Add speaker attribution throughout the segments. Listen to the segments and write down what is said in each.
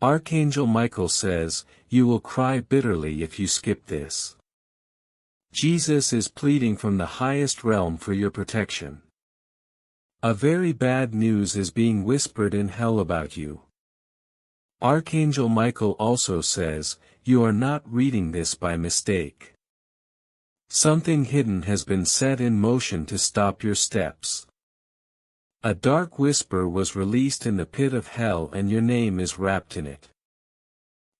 Speaker 1: Archangel Michael says, you will cry bitterly if you skip this. Jesus is pleading from the highest realm for your protection. A very bad news is being whispered in hell about you. Archangel Michael also says, you are not reading this by mistake. Something hidden has been set in motion to stop your steps. A dark whisper was released in the pit of hell and your name is wrapped in it.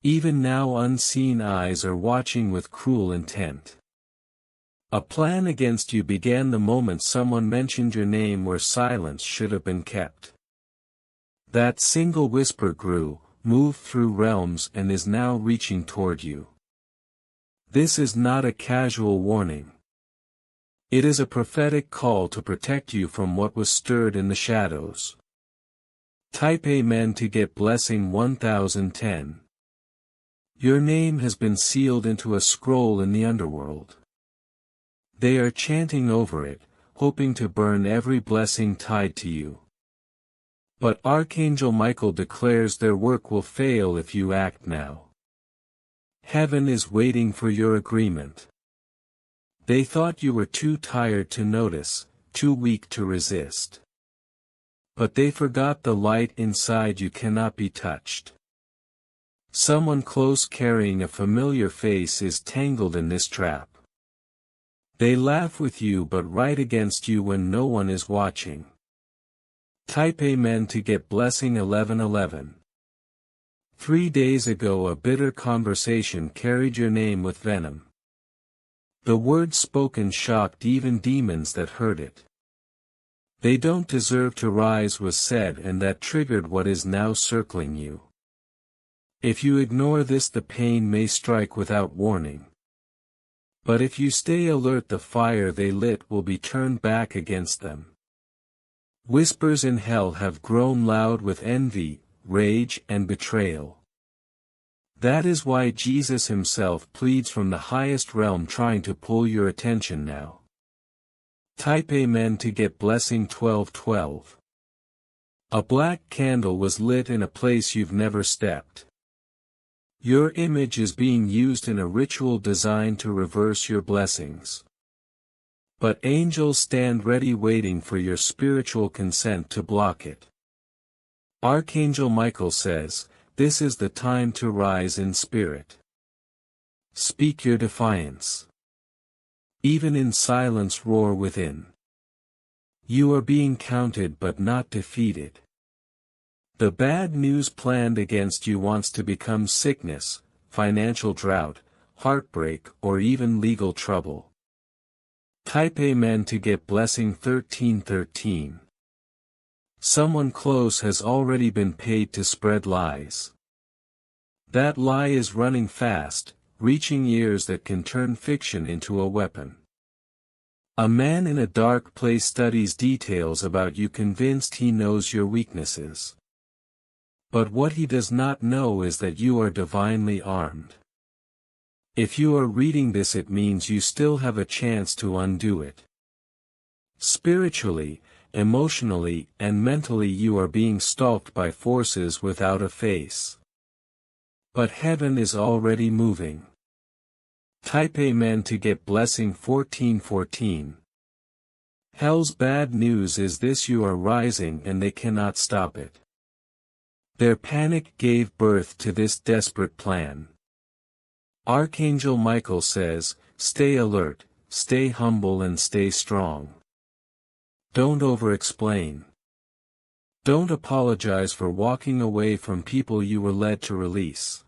Speaker 1: Even now unseen eyes are watching with cruel intent. A plan against you began the moment someone mentioned your name where silence should have been kept. That single whisper grew, moved through realms and is now reaching toward you. This is not a casual warning. It is a prophetic call to protect you from what was stirred in the shadows. Type Amen to get blessing 1010. Your name has been sealed into a scroll in the underworld. They are chanting over it, hoping to burn every blessing tied to you. But Archangel Michael declares their work will fail if you act now. Heaven is waiting for your agreement. They thought you were too tired to notice, too weak to resist. But they forgot the light inside you cannot be touched. Someone close carrying a familiar face is tangled in this trap. They laugh with you but right against you when no one is watching. Type Amen to get blessing 1111. 3 days ago a bitter conversation carried your name with venom. The words spoken shocked even demons that heard it. They don't deserve to rise was said and that triggered what is now circling you. If you ignore this the pain may strike without warning. But if you stay alert the fire they lit will be turned back against them. Whispers in hell have grown loud with envy, rage and betrayal. That is why Jesus himself pleads from the highest realm trying to pull your attention now. Type Amen to get blessing 1212. A black candle was lit in a place you've never stepped. Your image is being used in a ritual designed to reverse your blessings. But angels stand ready waiting for your spiritual consent to block it. Archangel Michael says, this is the time to rise in spirit. Speak your defiance. Even in silence roar within. You are being counted but not defeated. The bad news planned against you wants to become sickness, financial drought, heartbreak or even legal trouble. Type Amen to get blessing 1313. Someone close has already been paid to spread lies. That lie is running fast, reaching ears that can turn fiction into a weapon. A man in a dark place studies details about you convinced he knows your weaknesses. But what he does not know is that you are divinely armed. If you are reading this it means you still have a chance to undo it. Spiritually, emotionally and mentally you are being stalked by forces without a face. But heaven is already moving. Type Amen to get blessing 1414. Hell's bad news is this: you are rising and they cannot stop it. Their panic gave birth to this desperate plan. Archangel Michael says, stay alert, stay humble and stay strong. Don't over-explain. Don't apologize for walking away from people you were led to release.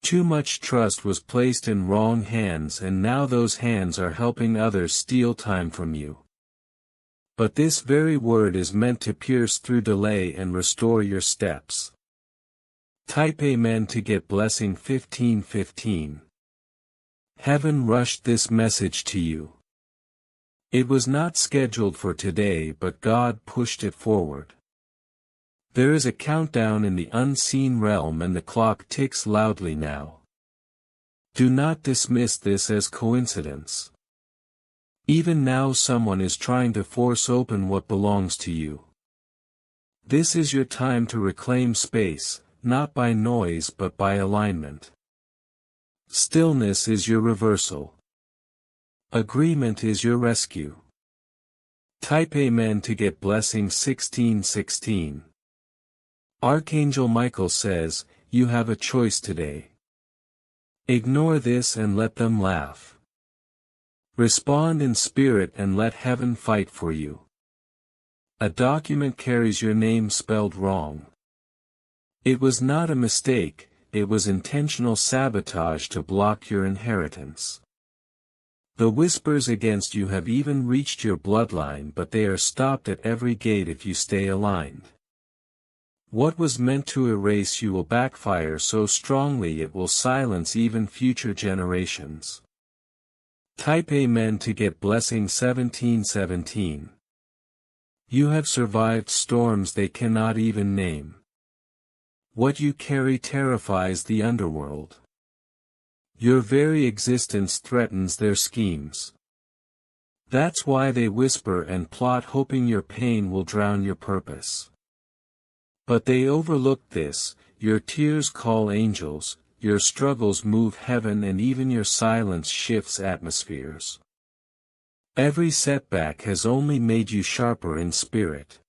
Speaker 1: Too much trust was placed in wrong hands and now those hands are helping others steal time from you. But this very word is meant to pierce through delay and restore your steps. Type Amen to get blessing 1515. Heaven rushed this message to you. It was not scheduled for today but God pushed it forward. There is a countdown in the unseen realm and the clock ticks loudly now. Do not dismiss this as coincidence. Even now someone is trying to force open what belongs to you. This is your time to reclaim space, not by noise but by alignment. Stillness is your reversal. Agreement is your rescue. Type Amen to get blessing 1616. Archangel Michael says, you have a choice today. Ignore this and let them laugh. Respond in spirit and let heaven fight for you. A document carries your name spelled wrong. It was not a mistake, it was intentional sabotage to block your inheritance. The whispers against you have even reached your bloodline, but they are stopped at every gate if you stay aligned. What was meant to erase you will backfire so strongly it will silence even future generations. Type Amen to get blessing 1717. You have survived storms they cannot even name. What you carry terrifies the underworld. Your very existence threatens their schemes. That's why they whisper and plot, hoping your pain will drown your purpose. But they overlook this: your tears call angels, your struggles move heaven, and even your silence shifts atmospheres. Every setback has only made you sharper in spirit.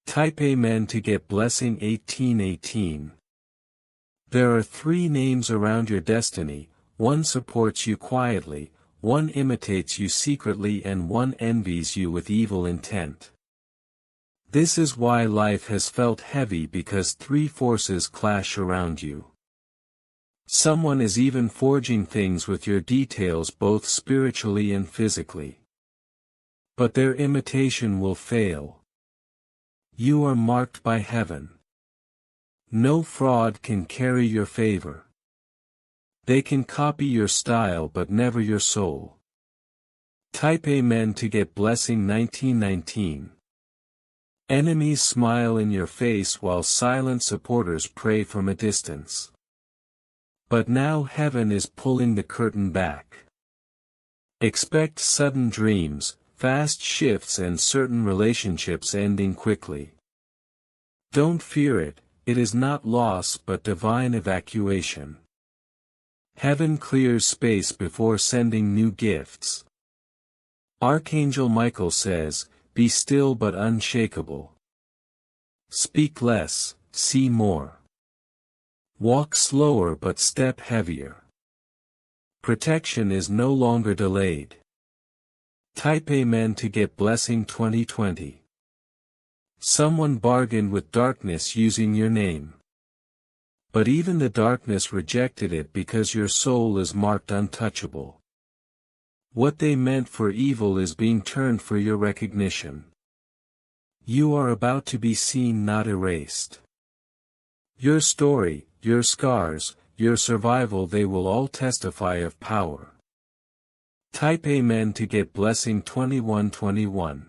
Speaker 1: Type Amen to get blessing 1818. There are 3 names around your destiny: one supports you quietly, one imitates you secretly, and one envies you with evil intent. This is why life has felt heavy, because 3 forces clash around you. Someone is even forging things with your details, both spiritually and physically. But their imitation will fail. You are marked by heaven. No fraud can carry your favor. They can copy your style but never your soul. Type Amen to get blessing 1919. Enemies smile in your face while silent supporters pray from a distance. But now heaven is pulling the curtain back. Expect sudden dreams, fast shifts, and certain relationships ending quickly. Don't fear it, it is not loss but divine evacuation. Heaven clears space before sending new gifts. Archangel Michael says, be still but unshakable. Speak less, see more. Walk slower but step heavier. Protection is no longer delayed. Type Amen to get blessing 2020. Someone bargained with darkness using your name. But even the darkness rejected it because your soul is marked untouchable. What they meant for evil is being turned for your recognition. You are about to be seen, not erased. Your story, your scars, your survival, they will all testify of power. Type Amen to get blessing 2121.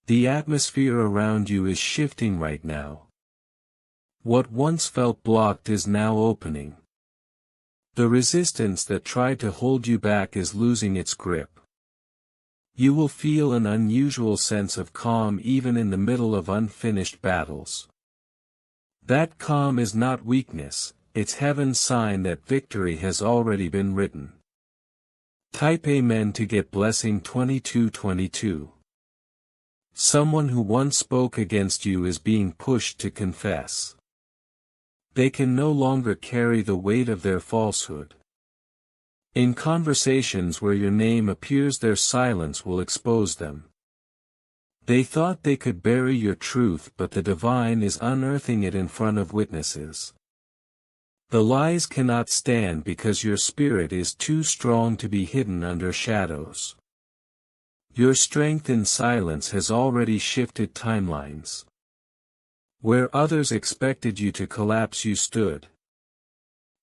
Speaker 1: The atmosphere around you is shifting right now. What once felt blocked is now opening. The resistance that tried to hold you back is losing its grip. You will feel an unusual sense of calm even in the middle of unfinished battles. That calm is not weakness, it's heaven's sign that victory has already been written. Type Amen to get blessing 2222. Someone who once spoke against you is being pushed to confess. They can no longer carry the weight of their falsehood. In conversations where your name appears, their silence will expose them. They thought they could bury your truth, but the divine is unearthing it in front of witnesses. The lies cannot stand because your spirit is too strong to be hidden under shadows. Your strength in silence has already shifted timelines. Where others expected you to collapse, you stood.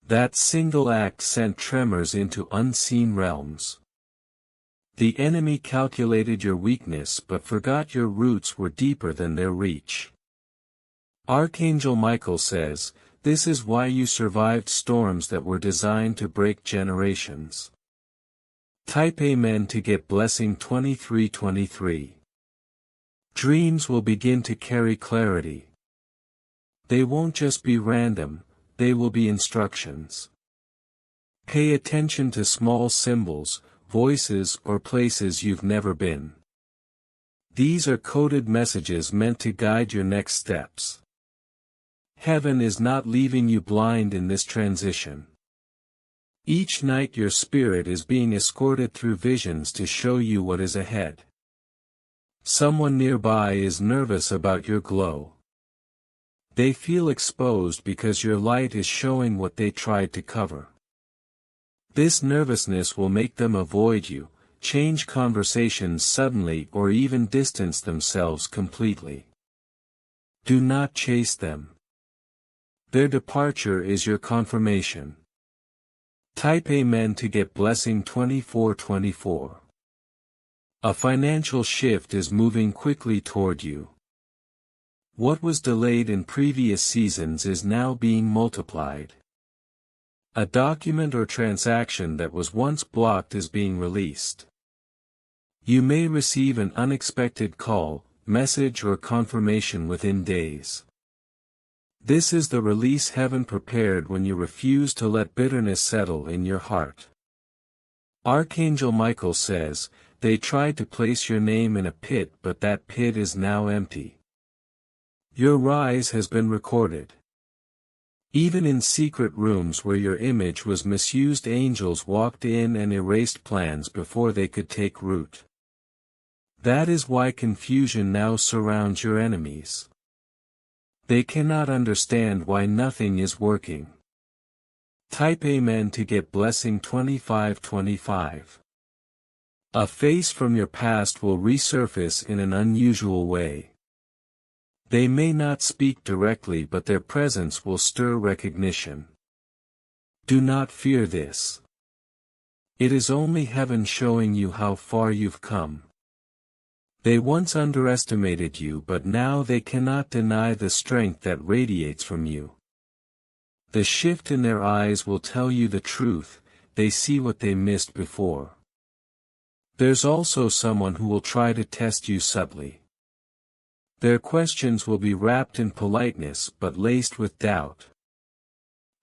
Speaker 1: That single act sent tremors into unseen realms. The enemy calculated your weakness but forgot your roots were deeper than their reach. Archangel Michael says, this is why you survived storms that were designed to break generations. Type Amen to get blessing 2323. Dreams will begin to carry clarity. They won't just be random, they will be instructions. Pay attention to small symbols, voices or places you've never been. These are coded messages meant to guide your next steps. Heaven is not leaving you blind in this transition. Each night your spirit is being escorted through visions to show you what is ahead. Someone nearby is nervous about your glow. They feel exposed because your light is showing what they tried to cover. This nervousness will make them avoid you, change conversations suddenly or even distance themselves completely. Do not chase them. Their departure is your confirmation. Type Amen to get blessing 2424. A financial shift is moving quickly toward you. What was delayed in previous seasons is now being multiplied. A document or transaction that was once blocked is being released. You may receive an unexpected call, message or confirmation within days. This is the release heaven prepared when you refuse to let bitterness settle in your heart. Archangel Michael says, "They tried to place your name in a pit, but that pit is now empty. Your rise has been recorded." Even in secret rooms where your image was misused, angels walked in and erased plans before they could take root. That is why confusion now surrounds your enemies. They cannot understand why nothing is working. Type Amen to get blessing 2525. A face from your past will resurface in an unusual way. They may not speak directly, but their presence will stir recognition. Do not fear this. It is only heaven showing you how far you've come. They once underestimated you, but now they cannot deny the strength that radiates from you. The shift in their eyes will tell you the truth, they see what they missed before. There's also someone who will try to test you subtly. Their questions will be wrapped in politeness but laced with doubt.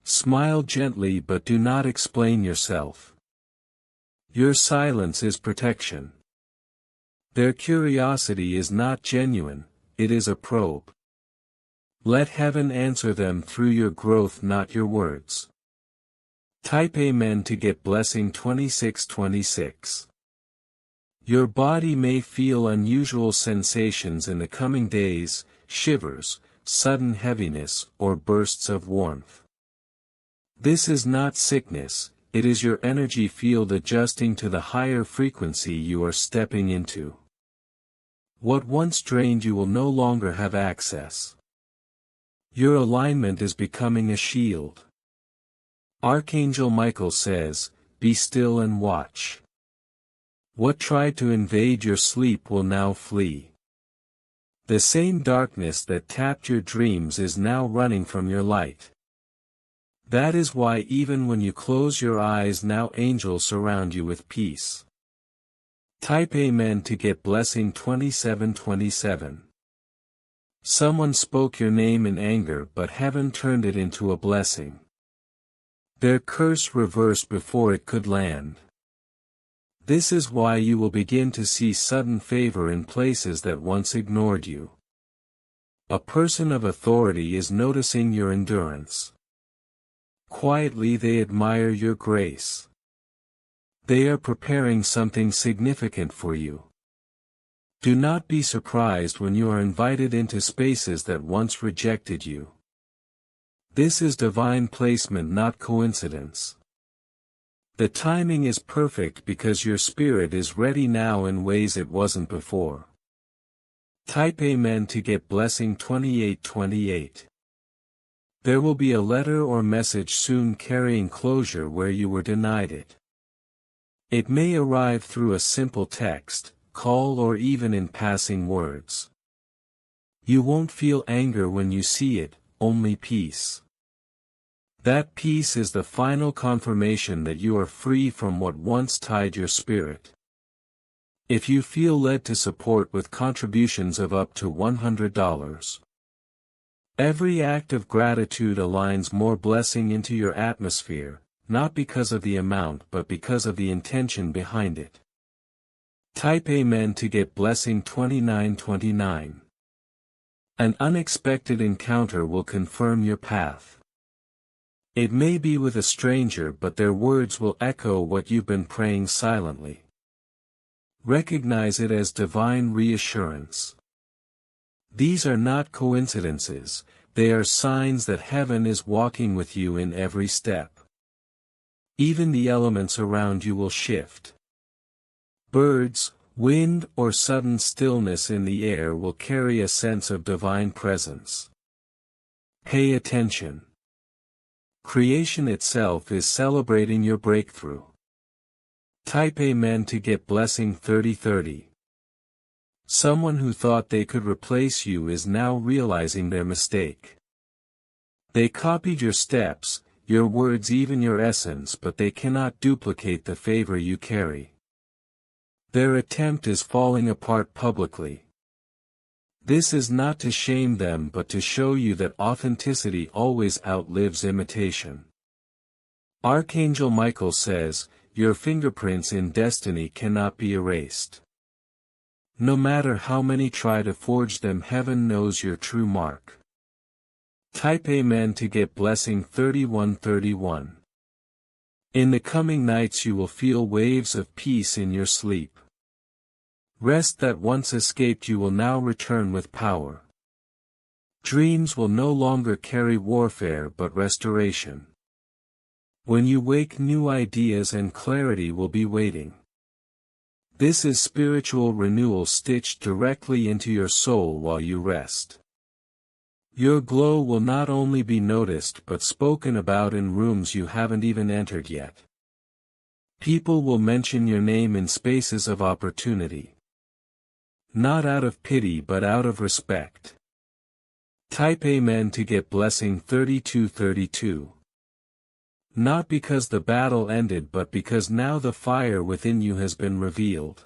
Speaker 1: Smile gently but do not explain yourself. Your silence is protection. Their curiosity is not genuine, it is a probe. Let heaven answer them through your growth, not your words. Type Amen to get blessing 2626. Your body may feel unusual sensations in the coming days, shivers, sudden heaviness, or bursts of warmth. This is not sickness, it is your energy field adjusting to the higher frequency you are stepping into. What once drained you will no longer have access. Your alignment is becoming a shield. Archangel Michael says, "Be still and watch." What tried to invade your sleep will now flee. The same darkness that tapped your dreams is now running from your light. That is why even when you close your eyes now angels surround you with peace. Type Amen to get blessing 2727. Someone spoke your name in anger, but heaven turned it into a blessing. Their curse reversed before it could land. This is why you will begin to see sudden favor in places that once ignored you. A person of authority is noticing your endurance. Quietly they admire your grace. They are preparing something significant for you. Do not be surprised when you are invited into spaces that once rejected you. This is divine placement, not coincidence. The timing is perfect because your spirit is ready now in ways it wasn't before. Type Amen to get blessing 2828. There will be a letter or message soon carrying closure where you were denied it. It may arrive through a simple text, call, or even in passing words. You won't feel anger when you see it, only peace. That peace is the final confirmation that you are free from what once tied your spirit. If you feel led to support with contributions of up to $100, Every act of gratitude aligns more blessing into your atmosphere, not because of the amount but because of the intention behind it. Type Amen to get blessing 2929. An unexpected encounter will confirm your path. It may be with a stranger, but their words will echo what you've been praying silently. Recognize it as divine reassurance. These are not coincidences, they are signs that heaven is walking with you in every step. Even the elements around you will shift. Birds, wind, or sudden stillness in the air will carry a sense of divine presence. Pay attention. Creation itself is celebrating your breakthrough. Type Amen to get blessing 3030. Someone who thought they could replace you is now realizing their mistake. They copied your steps, your words, even your essence, but they cannot duplicate the favor you carry. Their attempt is falling apart publicly. This is not to shame them but to show you that authenticity always outlives imitation. Archangel Michael says, your fingerprints in destiny cannot be erased. No matter how many try to forge them, heaven knows your true mark. Type Amen to get blessing 3131. In the coming nights you will feel waves of peace in your sleep. Rest that once escaped you will now return with power. Dreams will no longer carry warfare but restoration. When you wake, new ideas and clarity will be waiting. This is spiritual renewal stitched directly into your soul while you rest. Your glow will not only be noticed but spoken about in rooms you haven't even entered yet. People will mention your name in spaces of opportunity. Not out of pity but out of respect. Type Amen to get blessing 3232. Not because the battle ended but because now the fire within you has been revealed.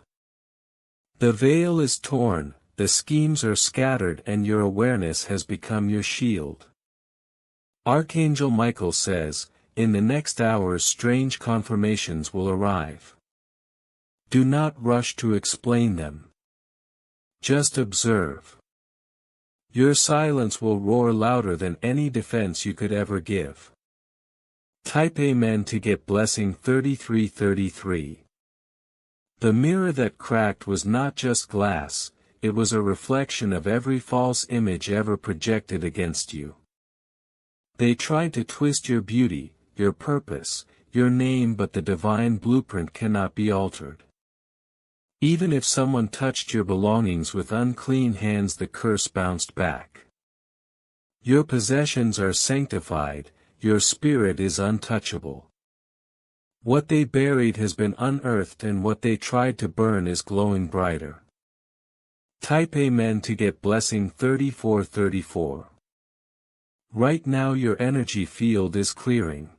Speaker 1: The veil is torn, the schemes are scattered, and your awareness has become your shield. Archangel Michael says, in the next hours strange confirmations will arrive. Do not rush to explain them. Just observe. Your silence will roar louder than any defense you could ever give. Type Amen to get blessing 3333. The mirror that cracked was not just glass, it was a reflection of every false image ever projected against you. They tried to twist your beauty, your purpose, your name, but the divine blueprint cannot be altered. Even if someone touched your belongings with unclean hands, the curse bounced back. Your possessions are sanctified, your spirit is untouchable. What they buried has been unearthed and what they tried to burn is glowing brighter. Type Amen to get blessing 3434. Right now your energy field is clearing.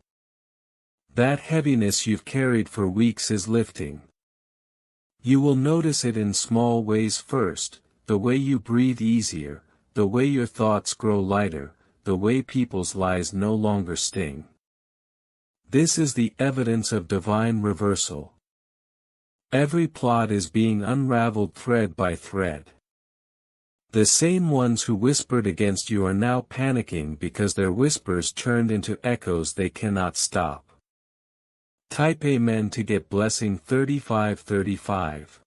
Speaker 1: That heaviness you've carried for weeks is lifting. You will notice it in small ways first, the way you breathe easier, the way your thoughts grow lighter, the way people's lies no longer sting. This is the evidence of divine reversal. Every plot is being unraveled thread by thread. The same ones who whispered against you are now panicking because their whispers turned into echoes they cannot stop. Type Amen to get blessing 3535.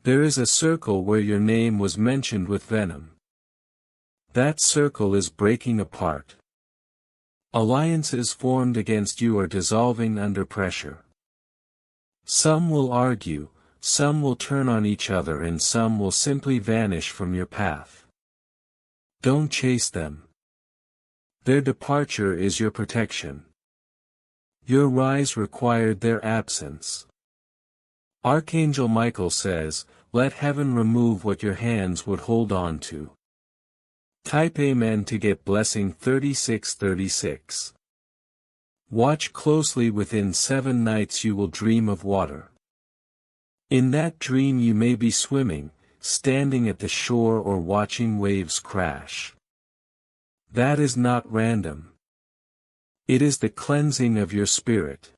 Speaker 1: There is a circle where your name was mentioned with venom. That circle is breaking apart. Alliances formed against you are dissolving under pressure. Some will argue, some will turn on each other, and some will simply vanish from your path. Don't chase them. Their departure is your protection. Your rise required their absence. Archangel Michael says, let heaven remove what your hands would hold on to. Type Amen to get blessing 3636. Watch closely. Within 7 nights you will dream of water. In that dream you may be swimming, standing at the shore, or watching waves crash. That is not random. It is the cleansing of your spirit.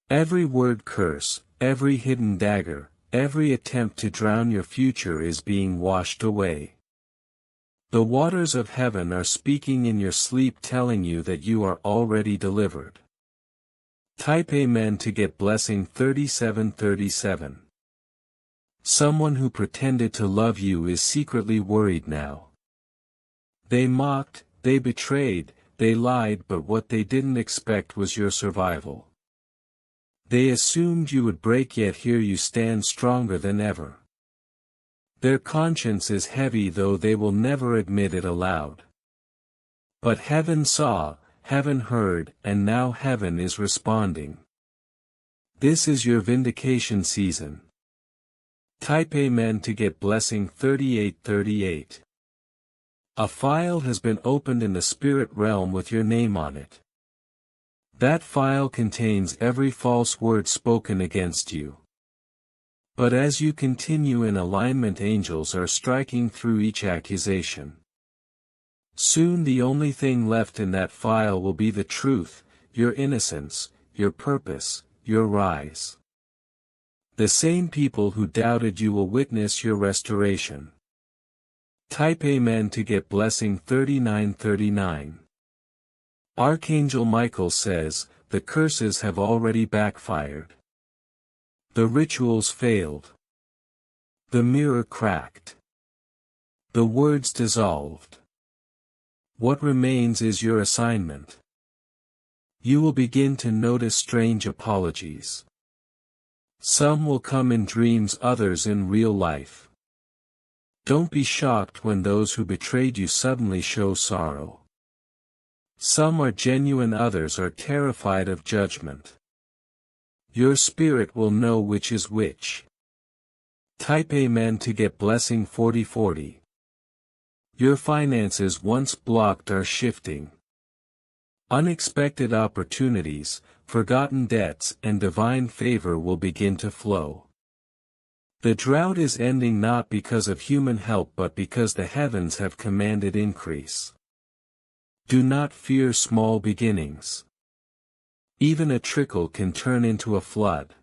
Speaker 1: Every word curse, every hidden dagger, every attempt to drown your future is being washed away. The waters of heaven are speaking in your sleep, telling you that you are already delivered. Type Amen to get blessing 3737. Someone who pretended to love you is secretly worried now. They mocked, they betrayed, they lied, but what they didn't expect was your survival. They assumed you would break, yet here you stand stronger than ever. Their conscience is heavy, though they will never admit it aloud. But heaven saw, heaven heard, and now heaven is responding. This is your vindication season. Type Amen to get blessing 3838. A file has been opened in the spirit realm with your name on it. That file contains every false word spoken against you. But as you continue in alignment, angels are striking through each accusation. Soon the only thing left in that file will be the truth, your innocence, your purpose, your rise. The same people who doubted you will witness your restoration. Type Amen to get blessing 3939. Archangel Michael says, the curses have already backfired. The rituals failed. The mirror cracked. The words dissolved. What remains is your assignment. You will begin to notice strange apologies. Some will come in dreams, others in real life. Don't be shocked when those who betrayed you suddenly show sorrow. Some are genuine, others are terrified of judgment. Your spirit will know which is which. Type Amen to get blessing 4040. Your finances once blocked are shifting. Unexpected opportunities, forgotten debts, and divine favor will begin to flow. The drought is ending, not because of human help but because the heavens have commanded increase. Do not fear small beginnings. Even a trickle can turn into a flood.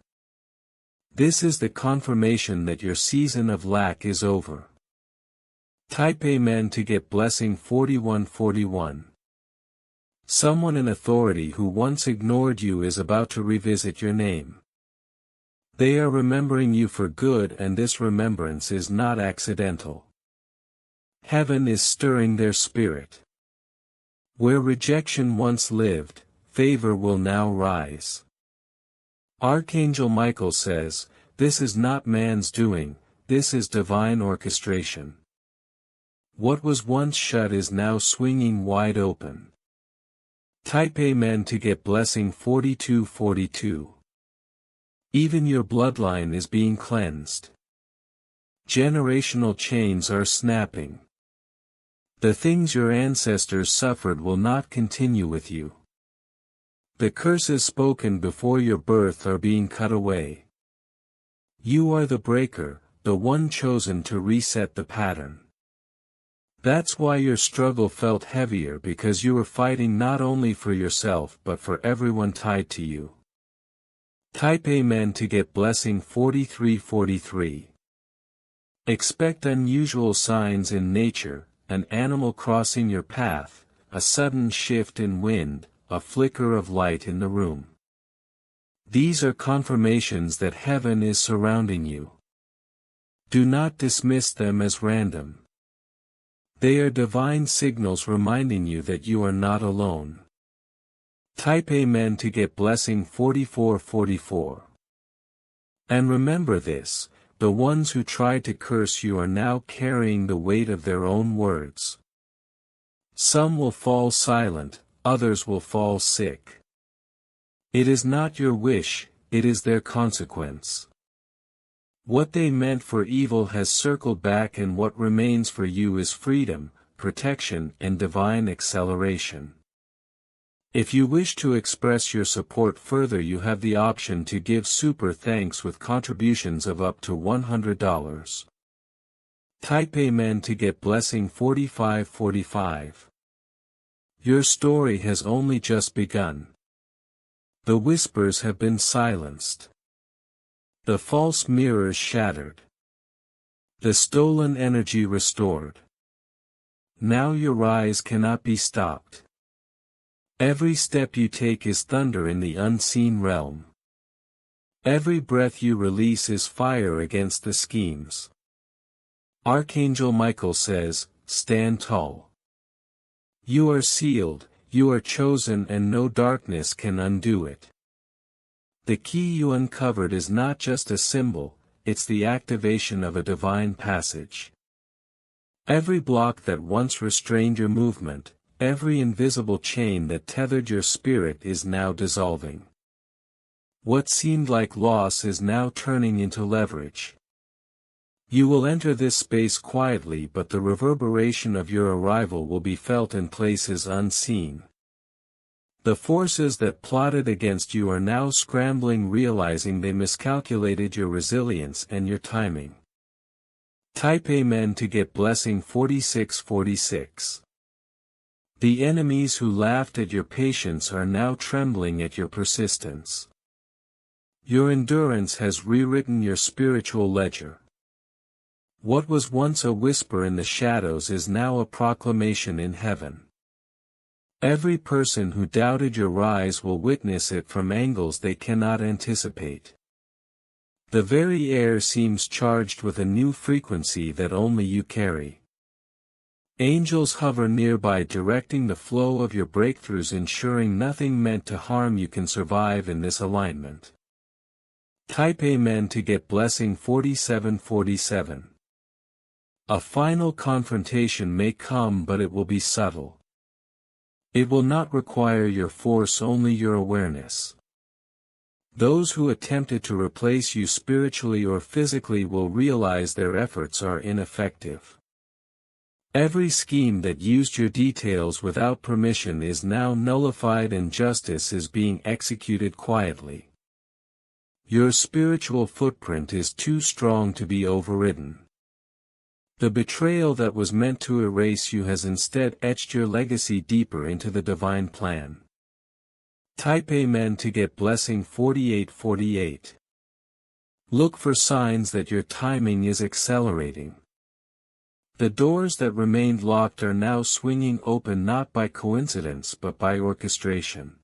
Speaker 1: This is the confirmation that your season of lack is over. Type Amen to get blessing 4141. Someone in authority who once ignored you is about to revisit your name. They are remembering you for good, and this remembrance is not accidental. Heaven is stirring their spirit. Where rejection once lived, favor will now rise. Archangel Michael says, this is not man's doing, this is divine orchestration. What was once shut is now swinging wide open. Type Amen to get blessing 4242. Even your bloodline is being cleansed. Generational chains are snapping. The things your ancestors suffered will not continue with you. The curses spoken before your birth are being cut away. You are the breaker, the one chosen to reset the pattern. That's why your struggle felt heavier, because you were fighting not only for yourself but for everyone tied to you. Type Amen to get blessing 4343. Expect unusual signs in nature, an animal crossing your path, a sudden shift in wind, a flicker of light in the room. These are confirmations that heaven is surrounding you. Do not dismiss them as random. They are divine signals reminding you that you are not alone. Type Amen to get blessing 4444. And remember this, the ones who tried to curse you are now carrying the weight of their own words. Some will fall silent, others will fall sick. It is not your wish, it is their consequence. What they meant for evil has circled back, and what remains for you is freedom, protection, and divine acceleration. If you wish to express your support further, you have the option to give super thanks with contributions of up to $100. Type Amen to get blessing 4545. Your story has only just begun. The whispers have been silenced. The false mirrors shattered. The stolen energy restored. Now your rise cannot be stopped. Every step you take is thunder in the unseen realm. Every breath you release is fire against the schemes. Archangel Michael says, stand tall. You are sealed, you are chosen, and no darkness can undo it. The key you uncovered is not just a symbol, it's the activation of a divine passage. Every block that once restrained your movement, every invisible chain that tethered your spirit is now dissolving. What seemed like loss is now turning into leverage. You will enter this space quietly, but the reverberation of your arrival will be felt in places unseen. The forces that plotted against you are now scrambling, realizing they miscalculated your resilience and your timing. Type Amen to get blessing 4646. The enemies who laughed at your patience are now trembling at your persistence. Your endurance has rewritten your spiritual ledger. What was once a whisper in the shadows is now a proclamation in heaven. Every person who doubted your rise will witness it from angles they cannot anticipate. The very air seems charged with a new frequency that only you carry. Angels hover nearby, directing the flow of your breakthroughs, ensuring nothing meant to harm you can survive in this alignment. Type Amen to get blessing 4747. A final confrontation may come, but it will be subtle. It will not require your force, only your awareness. Those who attempted to replace you spiritually or physically will realize their efforts are ineffective. Every scheme that used your details without permission is now nullified, and justice is being executed quietly. Your spiritual footprint is too strong to be overridden. The betrayal that was meant to erase you has instead etched your legacy deeper into the divine plan. Type Amen to get blessing 4848. Look for signs that your timing is accelerating. The doors that remained locked are now swinging open, not by coincidence but by orchestration.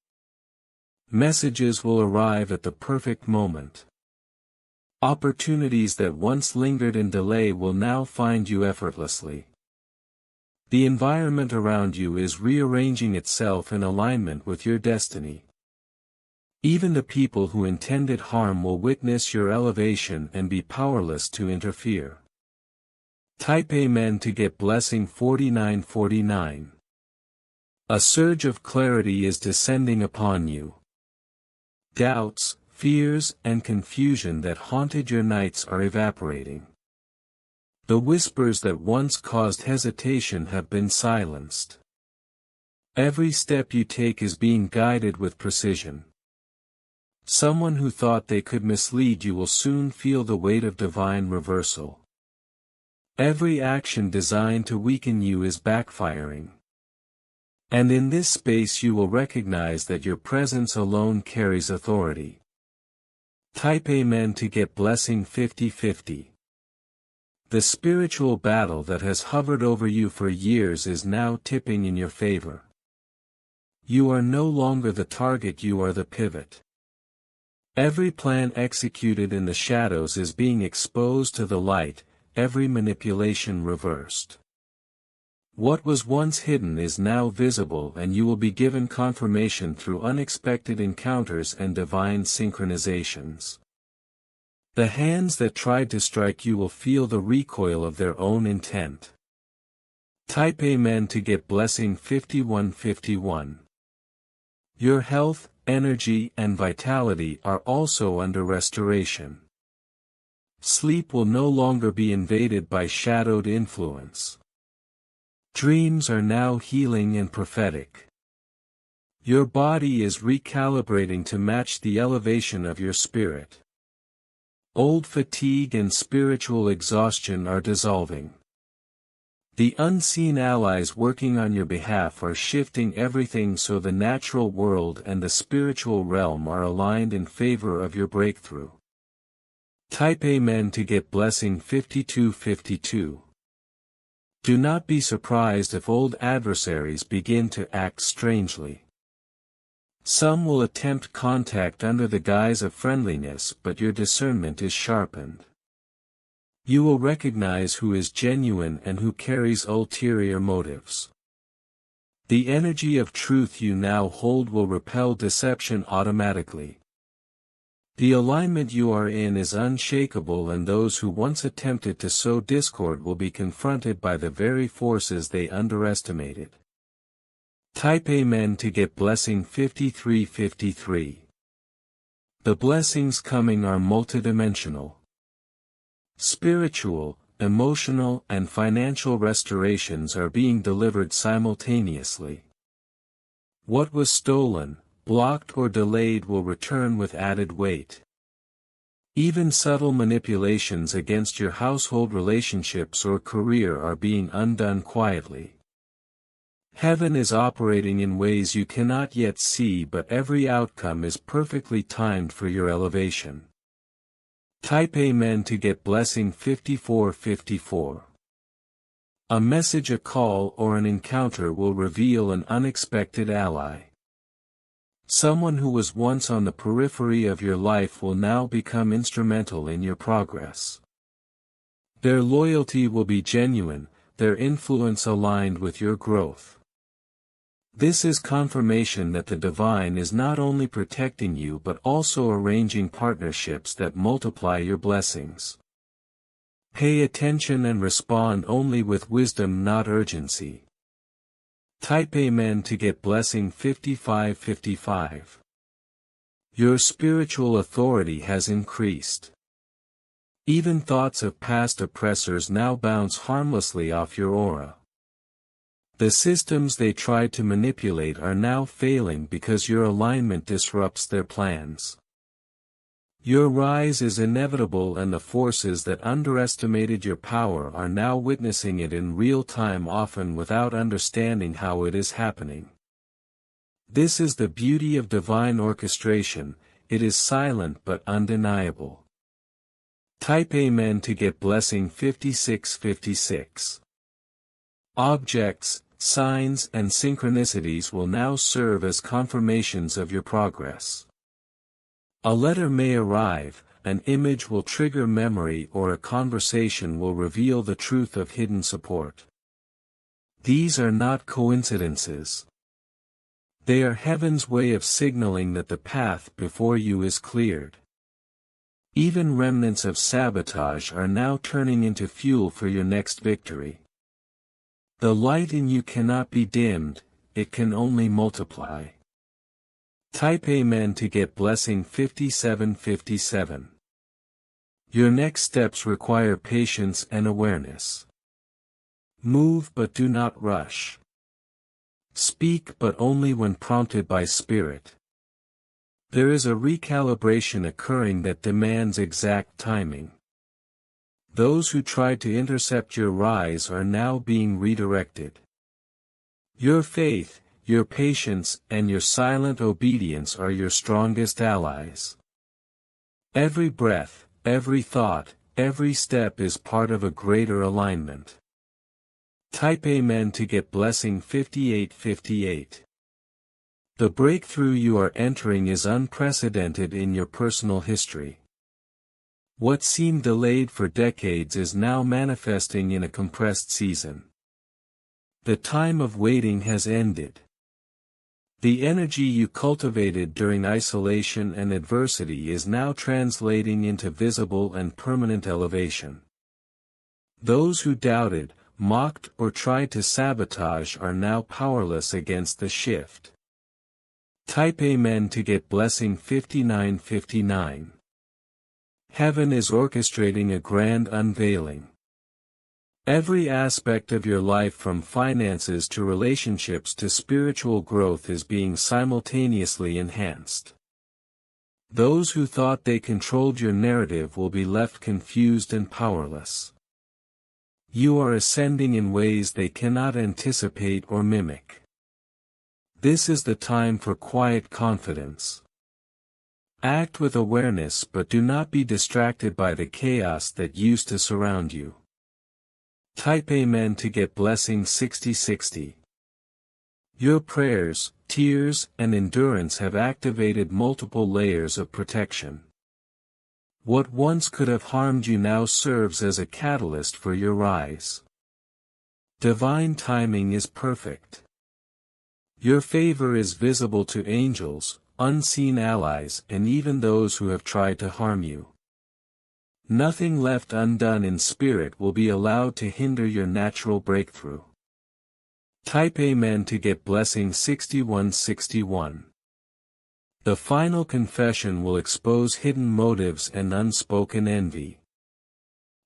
Speaker 1: Messages will arrive at the perfect moment. Opportunities that once lingered in delay will now find you effortlessly. The environment around you is rearranging itself in alignment with your destiny. Even the people who intended harm will witness your elevation and be powerless to interfere. Type Amen to get blessing 4949. A surge of clarity is descending upon you. Doubts, fears, and confusion that haunted your nights are evaporating. The whispers that once caused hesitation have been silenced. Every step you take is being guided with precision. Someone who thought they could mislead you will soon feel the weight of divine reversal. Every action designed to weaken you is backfiring. And in this space you will recognize that your presence alone carries authority. Type Amen to get blessing 5050. The spiritual battle that has hovered over you for years is now tipping in your favor. You are no longer the target, you are the pivot. Every plan executed in the shadows is being exposed to the light, every manipulation reversed. What was once hidden is now visible, and you will be given confirmation through unexpected encounters and divine synchronizations. The hands that tried to strike you will feel the recoil of their own intent. Type Amen to get blessing 5151. Your health, energy, and vitality are also under restoration. Sleep will no longer be invaded by shadowed influence. Dreams are now healing and prophetic. Your body is recalibrating to match the elevation of your spirit. Old fatigue and spiritual exhaustion are dissolving. The unseen allies working on your behalf are shifting everything so the natural world and the spiritual realm are aligned in favor of your breakthrough. Type Amen to get blessing 5252. Do not be surprised if old adversaries begin to act strangely. Some will attempt contact under the guise of friendliness, but your discernment is sharpened. You will recognize who is genuine and who carries ulterior motives. The energy of truth you now hold will repel deception automatically. The alignment you are in is unshakable, and those who once attempted to sow discord will be confronted by the very forces they underestimated. Type Amen to get blessing 5353. The blessings coming are multidimensional. Spiritual, emotional, and financial restorations are being delivered simultaneously. What was stolen, blocked, or delayed will return with added weight. Even subtle manipulations against your household relationships or career are being undone quietly. Heaven is operating in ways you cannot yet see, but every outcome is perfectly timed for your elevation. Type Amen to get blessing 5454. A message, a call, or an encounter will reveal an unexpected ally. Someone who was once on the periphery of your life will now become instrumental in your progress. Their loyalty will be genuine, their influence aligned with your growth. This is confirmation that the divine is not only protecting you but also arranging partnerships that multiply your blessings. Pay attention and respond only with wisdom, not urgency. Type Amen to get blessing 5555. Your spiritual authority has increased. Even thoughts of past oppressors now bounce harmlessly off your aura. The systems they tried to manipulate are now failing because your alignment disrupts their plans. Your rise is inevitable, and the forces that underestimated your power are now witnessing it in real time, often without understanding how it is happening. This is the beauty of divine orchestration, it is silent but undeniable. Type Amen to get blessing 5656. Objects, signs, and synchronicities will now serve as confirmations of your progress. A letter may arrive, an image will trigger memory, or a conversation will reveal the truth of hidden support. These are not coincidences. They are heaven's way of signaling that the path before you is cleared. Even remnants of sabotage are now turning into fuel for your next victory. The light in you cannot be dimmed, it can only multiply. Type Amen to get blessing 5757. Your next steps require patience and awareness. Move but do not rush. Speak but only when prompted by Spirit. There is a recalibration occurring that demands exact timing. Those who tried to intercept your rise are now being redirected. Your faith, your patience, and your silent obedience are your strongest allies. Every breath, every thought, every step is part of a greater alignment. Type Amen to get blessing 5858. The breakthrough you are entering is unprecedented in your personal history. What seemed delayed for decades is now manifesting in a compressed season. The time of waiting has ended. The energy you cultivated during isolation and adversity is now translating into visible and permanent elevation. Those who doubted, mocked, or tried to sabotage are now powerless against the shift. Type Amen to get blessing 5959. Heaven is orchestrating a grand unveiling. Every aspect of your life, from finances to relationships to spiritual growth, is being simultaneously enhanced. Those who thought they controlled your narrative will be left confused and powerless. You are ascending in ways they cannot anticipate or mimic. This is the time for quiet confidence. Act with awareness, but do not be distracted by the chaos that used to surround you. Type Amen to get blessing 6060. Your prayers, tears, and endurance have activated multiple layers of protection. What once could have harmed you now serves as a catalyst for your rise. Divine timing is perfect. Your favor is visible to angels, unseen allies, and even those who have tried to harm you. Nothing left undone in spirit will be allowed to hinder your natural breakthrough. Type Amen to get blessing 6161. The final confession will expose hidden motives and unspoken envy.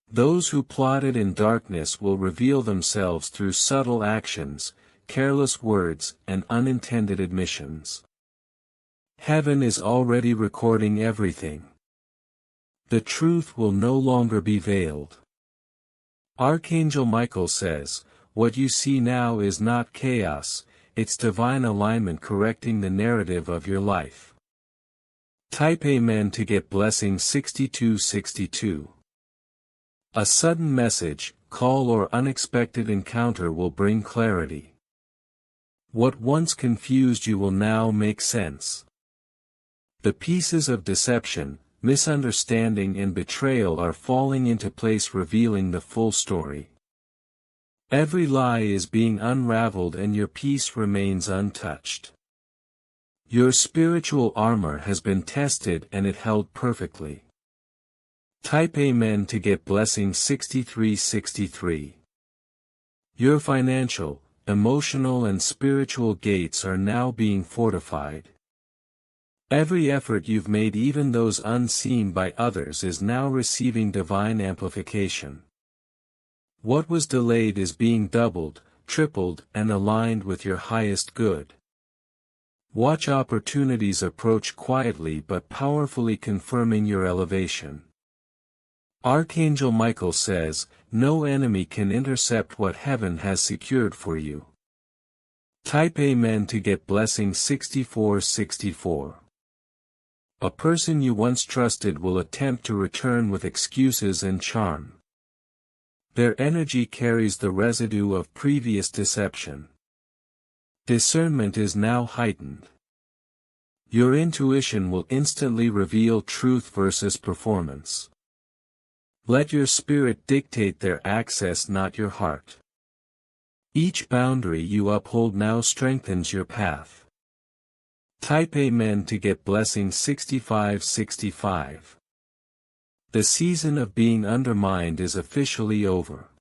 Speaker 1: Those who plotted in darkness will reveal themselves through subtle actions, careless words, and unintended admissions. Heaven is already recording everything. The truth will no longer be veiled. Archangel Michael says, "What you see now is not chaos, it's divine alignment correcting the narrative of your life." Type Amen to get blessing 6262. A sudden message, call, or unexpected encounter will bring clarity. What once confused you will now make sense. The pieces of deception, misunderstanding, and betrayal are falling into place, revealing the full story. Every lie is being unraveled and your peace remains untouched. Your spiritual armor has been tested and it held perfectly. Type Amen to get blessing 6363. Your financial, emotional, and spiritual gates are now being fortified. Every effort you've made, even those unseen by others, is now receiving divine amplification. What was delayed is being doubled, tripled, and aligned with your highest good. Watch opportunities approach quietly but powerfully, confirming your elevation. Archangel Michael says, "No enemy can intercept what heaven has secured for you." Type Amen to get blessing 6464. A person you once trusted will attempt to return with excuses and charm. Their energy carries the residue of previous deception. Discernment is now heightened. Your intuition will instantly reveal truth versus performance. Let your spirit dictate their access, not your heart. Each boundary you uphold now strengthens your path. Type Amen to get blessing 6565. The season of being undermined is officially over.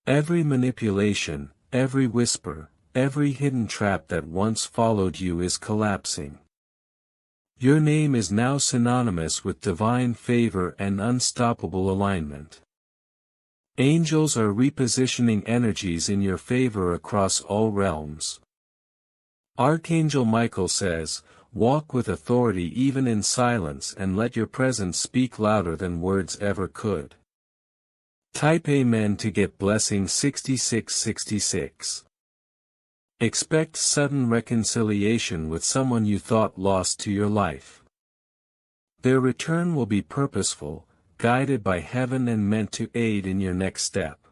Speaker 1: Every manipulation, every whisper, every hidden trap that once followed you is collapsing. Your name is now synonymous with divine favor and unstoppable alignment. Angels are repositioning energies in your favor across all realms. Archangel Michael says, "Walk with authority even in silence, and let your presence speak louder than words ever could." Type Amen to get blessing 6666. Expect sudden reconciliation with someone you thought lost to your life. Their return will be purposeful, guided by heaven, and meant to aid in your next step.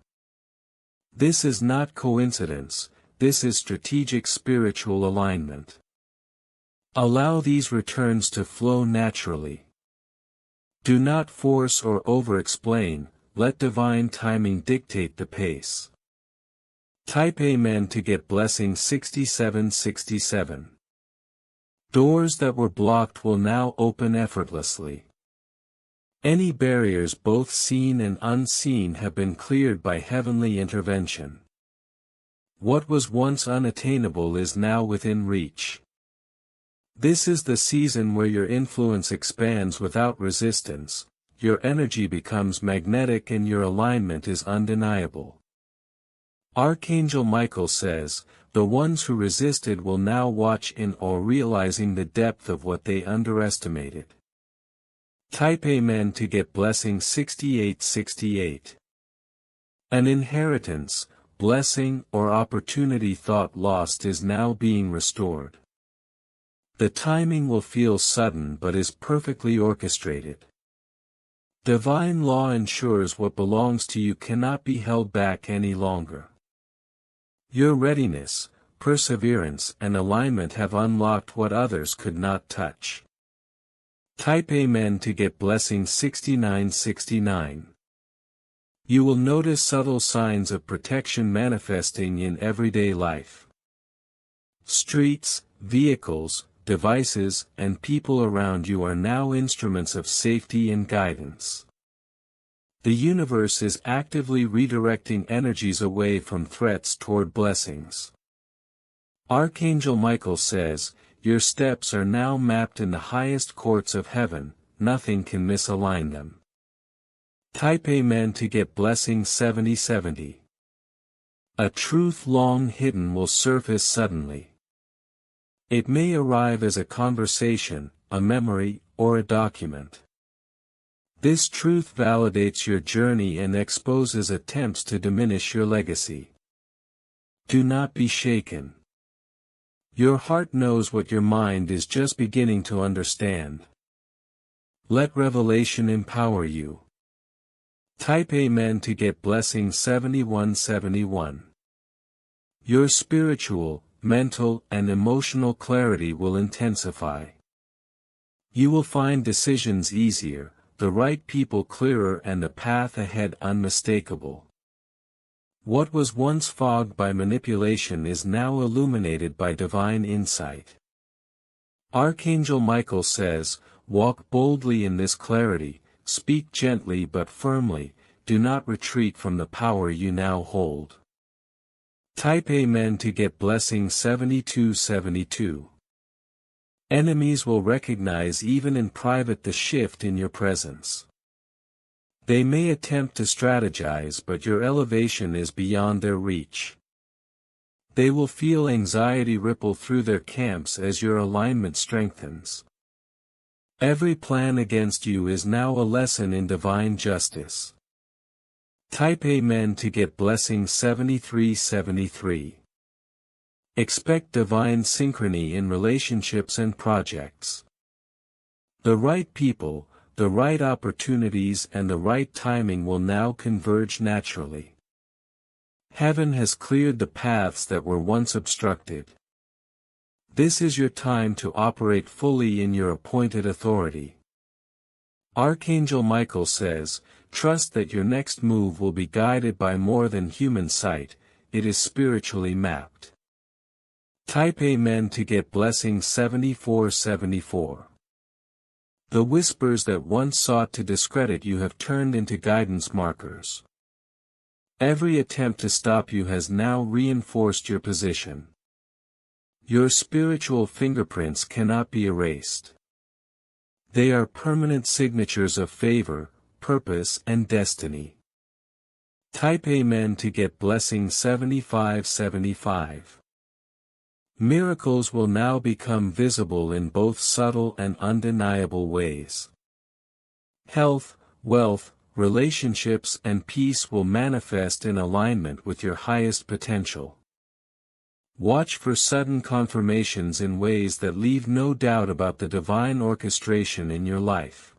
Speaker 1: This is not coincidence, this is strategic spiritual alignment. Allow these returns to flow naturally. Do not force or over-explain, let divine timing dictate the pace. Type Amen to get blessing 6767. Doors that were blocked will now open effortlessly. Any barriers, both seen and unseen, have been cleared by heavenly intervention. What was once unattainable is now within reach. This is the season where your influence expands without resistance, your energy becomes magnetic, and your alignment is undeniable. Archangel Michael says, "The ones who resisted will now watch in awe, realizing the depth of what they underestimated." Type Amen to get blessing 6868. An inheritance, blessing or opportunity thought lost is now being restored. The timing will feel sudden but is perfectly orchestrated. Divine law ensures what belongs to you cannot be held back any longer. Your readiness, perseverance and alignment have unlocked what others could not touch. Type Amen to get blessing 6969. You will notice subtle signs of protection manifesting in everyday life. Streets, vehicles, devices, and people around you are now instruments of safety and guidance. The universe is actively redirecting energies away from threats toward blessings. Archangel Michael says, "Your steps are now mapped in the highest courts of heaven, nothing can misalign them." Type Amen to get blessing 7070. A truth long hidden will surface suddenly. It may arrive as a conversation, a memory, or a document. This truth validates your journey and exposes attempts to diminish your legacy. Do not be shaken. Your heart knows what your mind is just beginning to understand. Let revelation empower you. Type Amen to get blessing 7171. Your spiritual, mental, and emotional clarity will intensify. You will find decisions easier, the right people clearer and the path ahead unmistakable. What was once fogged by manipulation is now illuminated by divine insight. Archangel Michael says, "Walk boldly in this clarity, speak gently but firmly, do not retreat from the power you now hold." Type Amen to get blessing 7272. Enemies will recognize even in private the shift in your presence. They may attempt to strategize but your elevation is beyond their reach. They will feel anxiety ripple through their camps as your alignment strengthens. Every plan against you is now a lesson in divine justice. Type Amen to get blessing 7373. Expect divine synchrony in relationships and projects. The right people, the right opportunities and the right timing will now converge naturally. Heaven has cleared the paths that were once obstructed. This is your time to operate fully in your appointed authority. Archangel Michael says, "Trust that your next move will be guided by more than human sight, it is spiritually mapped." Type Amen to get blessing 7474. The whispers that once sought to discredit you have turned into guidance markers. Every attempt to stop you has now reinforced your position. Your spiritual fingerprints cannot be erased. They are permanent signatures of favor, purpose and destiny. Type Amen to get blessing 7575. Miracles will now become visible in both subtle and undeniable ways. Health, wealth, relationships and peace will manifest in alignment with your highest potential. Watch for sudden confirmations in ways that leave no doubt about the divine orchestration in your life.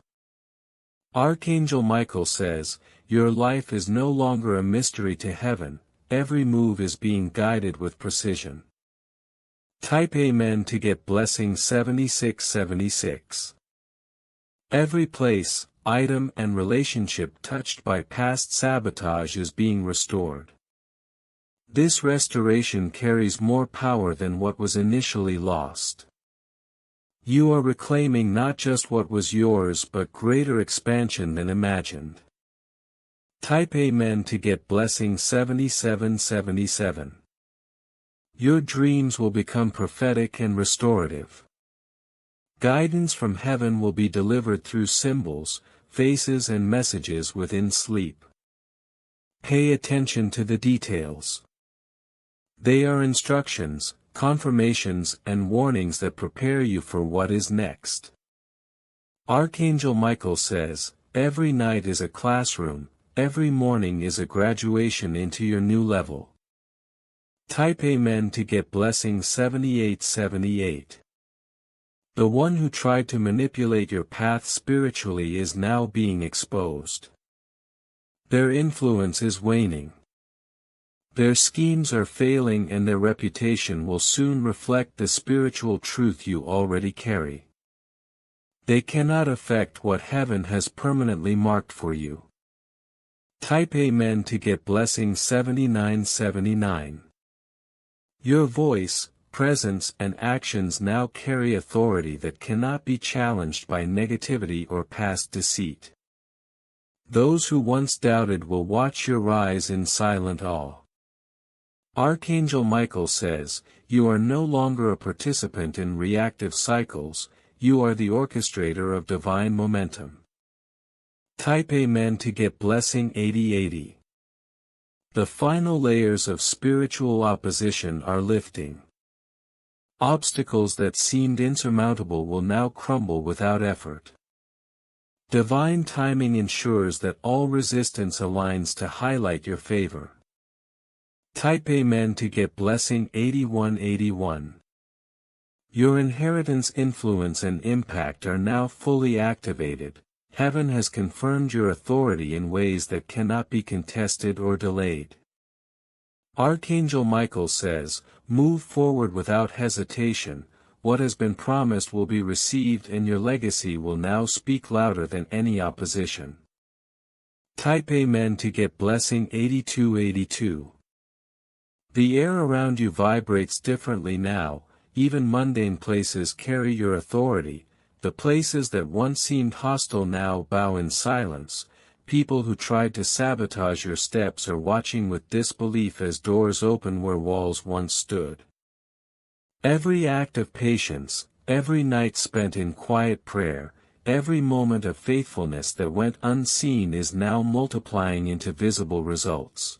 Speaker 1: Archangel Michael says, "Your life is no longer a mystery to heaven, every move is being guided with precision." Type Amen to get blessing 7676. Every place, item and relationship touched by past sabotage is being restored. This restoration carries more power than what was initially lost. You are reclaiming not just what was yours but greater expansion than imagined. Type Amen to get blessing 7777. Your dreams will become prophetic and restorative. Guidance from heaven will be delivered through symbols, faces and messages within sleep. Pay attention to the details. They are instructions, confirmations and warnings that prepare you for what is next. Archangel Michael says, "Every night is a classroom, every morning is a graduation into your new level. Type Amen to get blessing 7878. The one who tried to manipulate your path spiritually is now being exposed. Their influence is waning. Their schemes are failing and their reputation will soon reflect the spiritual truth you already carry. They cannot affect what heaven has permanently marked for you. Type Amen to get blessing 7979. Your voice, presence and actions now carry authority that cannot be challenged by negativity or past deceit. Those who once doubted will watch your rise in silent awe. Archangel Michael says, you are no longer a participant in reactive cycles, you are the orchestrator of divine momentum. Type Amen to get blessing 8080. The final layers of spiritual opposition are lifting. Obstacles that seemed insurmountable will now crumble without effort. Divine timing ensures that all resistance aligns to highlight your favor. Type Amen to get blessing 8181. Your inheritance influence and impact are now fully activated. Heaven has confirmed your authority in ways that cannot be contested or delayed. Archangel Michael says, move forward without hesitation, what has been promised will be received and your legacy will now speak louder than any opposition. Type Amen to get blessing 8282. The air around you vibrates differently now, even mundane places carry your authority, the places that once seemed hostile now bow in silence, people who tried to sabotage your steps are watching with disbelief as doors open where walls once stood. Every act of patience, every night spent in quiet prayer, every moment of faithfulness that went unseen is now multiplying into visible results.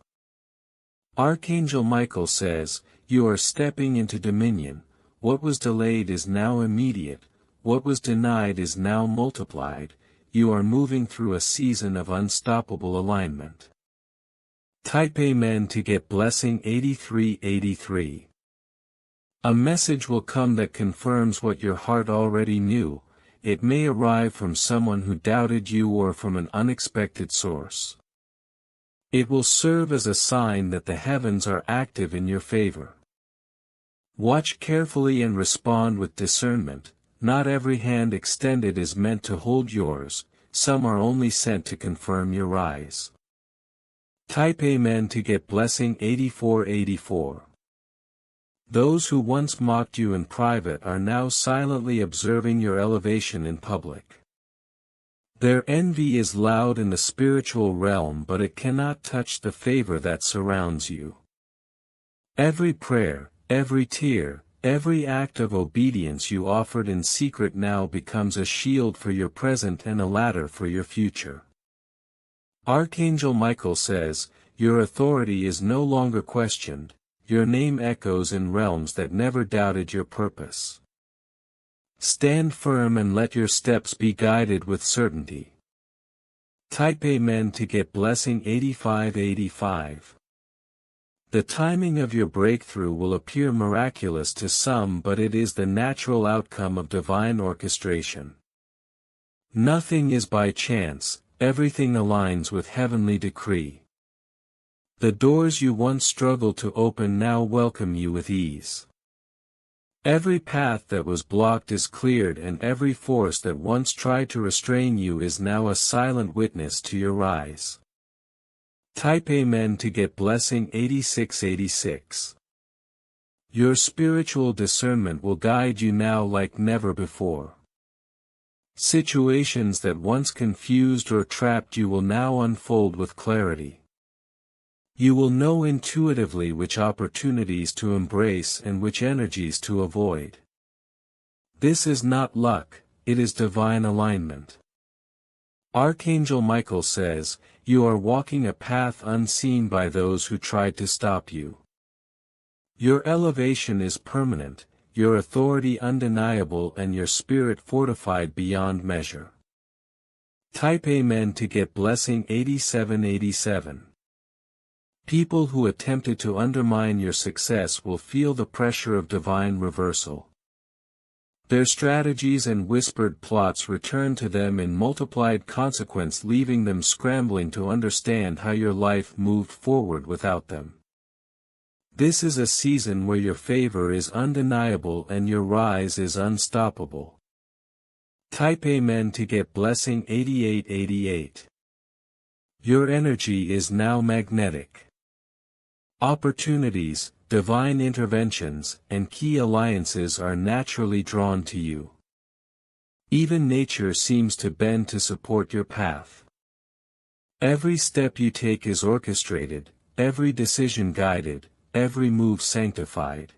Speaker 1: Archangel Michael says, you are stepping into dominion, what was delayed is now immediate, what was denied is now multiplied, you are moving through a season of unstoppable alignment. Type Amen to get blessing 8383. A message will come that confirms what your heart already knew, it may arrive from someone who doubted you or from an unexpected source. It will serve as a sign that the heavens are active in your favor. Watch carefully and respond with discernment, not every hand extended is meant to hold yours, some are only sent to confirm your rise. Type Amen to get blessing 8484. Those who once mocked you in private are now silently observing your elevation in public. Their envy is loud in the spiritual realm but it cannot touch the favor that surrounds you. Every prayer, every tear, every act of obedience you offered in secret now becomes a shield for your present and a ladder for your future. Archangel Michael says, your authority is no longer questioned, your name echoes in realms that never doubted your purpose. Stand firm and let your steps be guided with certainty. Type Amen to get blessing 8585. The timing of your breakthrough will appear miraculous to some but it is the natural outcome of divine orchestration. Nothing is by chance, everything aligns with heavenly decree. The doors you once struggled to open now welcome you with ease. Every path that was blocked is cleared and every force that once tried to restrain you is now a silent witness to your rise. Type Amen to get blessing 8686. Your spiritual discernment will guide you now like never before. Situations that once confused or trapped you will now unfold with clarity. You will know intuitively which opportunities to embrace and which energies to avoid. This is not luck, it is divine alignment. Archangel Michael says, you are walking a path unseen by those who tried to stop you. Your elevation is permanent, your authority undeniable and your spirit fortified beyond measure. Type Amen to get blessing 8787. People who attempted to undermine your success will feel the pressure of divine reversal. Their strategies and whispered plots return to them in multiplied consequence, leaving them scrambling to understand how your life moved forward without them. This is a season where your favor is undeniable and your rise is unstoppable. Type Amen to get blessing 8888. Your energy is now magnetic. Opportunities, divine interventions, and key alliances are naturally drawn to you. Even nature seems to bend to support your path. Every step you take is orchestrated, every decision guided, every move sanctified.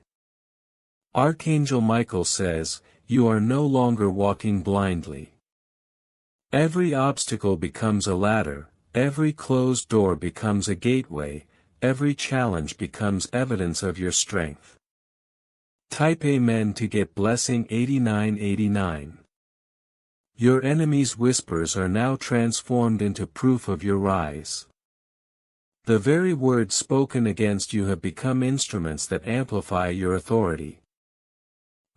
Speaker 1: Archangel Michael says, "You are no longer walking blindly." Every obstacle becomes a ladder, every closed door becomes a gateway, every challenge becomes evidence of your strength. Type Amen to get blessing 8989. Your enemies' whispers are now transformed into proof of your rise. The very words spoken against you have become instruments that amplify your authority.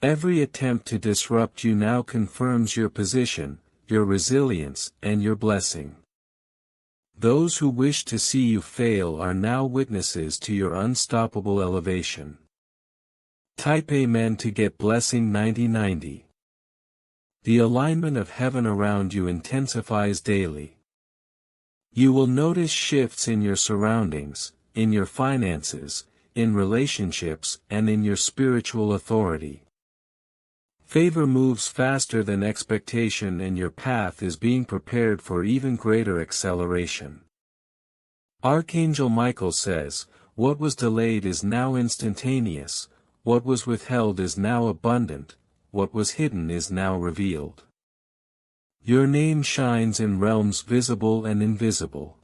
Speaker 1: Every attempt to disrupt you now confirms your position, your resilience, and your blessing. Those who wish to see you fail are now witnesses to your unstoppable elevation. Type Amen to get blessing 9090. The alignment of heaven around you intensifies daily. You will notice shifts in your surroundings, in your finances, in relationships, and in your spiritual authority. Favor moves faster than expectation, and your path is being prepared for even greater acceleration. Archangel Michael says, "What was delayed is now instantaneous, what was withheld is now abundant, what was hidden is now revealed." Your name shines in realms visible and invisible.